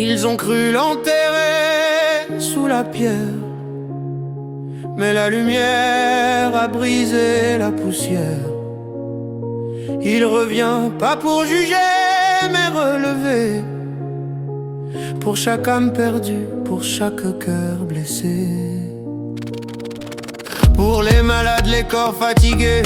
Ils ont cru l'enterrer sous la pierre, mais la lumière a brisé la poussière. Il revient pas pour juger, mais relever, pour chaque âme perdue, pour chaque cœur blessé. Pour les malades, les corps fatigués,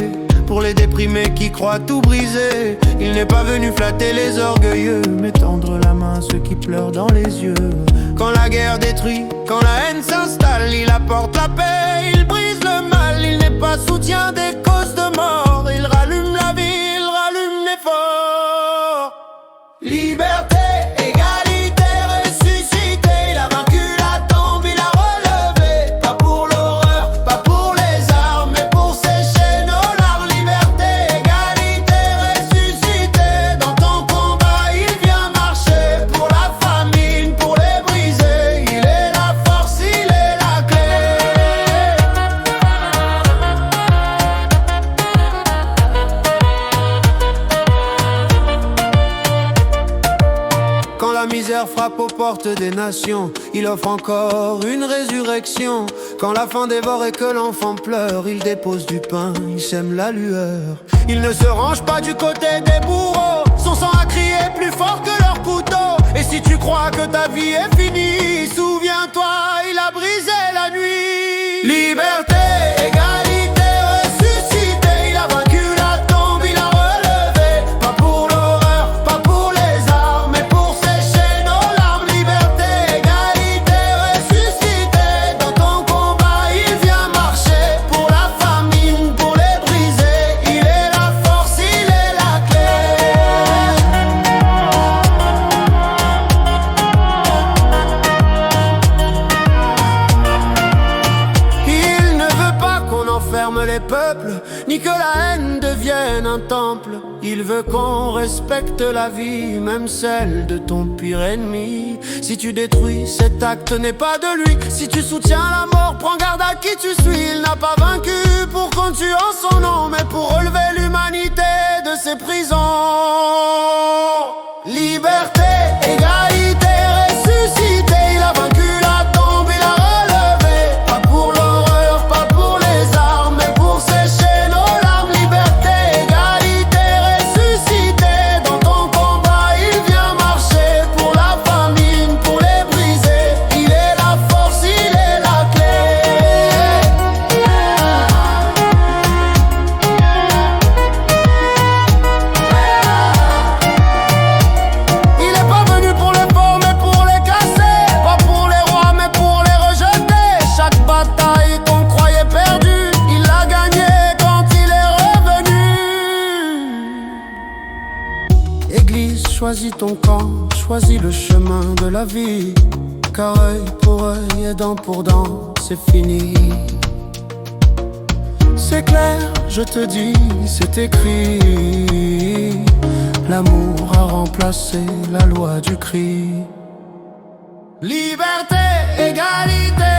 pour les déprimés qui croient tout briser. Il n'est pas venu flatter les orgueilleux, mais tendre la main à ceux qui pleurent dans les yeux. Quand la guerre détruit, quand la haine s'installe, il apporte la paix, il brise le mal. Il n'est pas soutien des causes de mort, il rallume la vie, il rallume l'effort. Liberté, égalité, ressuscité, il a vaincu la tombe, il a relevé. Pas pour l'horreur, pas pour les armes, mais pour sécher nos larmes. Liberté, égalité, ressuscité, dans ton combat il vient marcher. Pour la famine, pour les brisés, il est la force, il est la clé. Quand la misère frappe aux portes des nations, il offre encore une résurrection. Quand la faim dévore et que l'enfant pleure, il dépose du pain, il sème la lueur. Il ne se range pas du côté des bourreaux, son sang a crié plus fort que leur couteau. Et si tu crois que ta vie est finie, souviens-toi, il a brisé la nuit. Liberté, égalité, ressuscité, il a vaincu la tombe, il a relevé. Pas pour l'horreur, pas pour les armes, mais pour sécher nos larmes. Liberté, égalité, ressuscité, dans ton combat il vient marcher. Pour la famine, pour les brisés, il est la force, il est la clé. Il ne veut pas qu'on enferme les peuples, ni que la haine devienne un temple. Il veut qu'on respecte la vie, même celle de ton pire ennemi. Si tu détruis, cet acte n'est pas de lui. Si tu soutiens la mort, prends garde à qui tu suis. Il n'a pas vaincu pour qu'on tue en son nom, mais pour relever l'humanité de ses prisons. Liberté, égalité, ressuscité, il a vaincu la tombe, il a relevé. Pas pour l'horreur, pas pour les armes, mais pour sécher nos larmes. Liberté, égalité, ressuscité, dans ton combat il vient marcher. Pour la famine, pour les brisés, il est la force, il est la clé. Il n'est pas venu pour les forts, mais pour les casser. Pas pour les rois, mais pour les rejeter. Chaque bataille qu'on croyait perdue, il l'a gagnée quand il est revenu. Église, choisis ton camp, choisis le chemin de la vie. Car œil pour œil et dent pour dent, c'est fini. C'est clair, je te dis, c'est écrit. L'amour a remplacé la loi du cri. Liberté, égalité,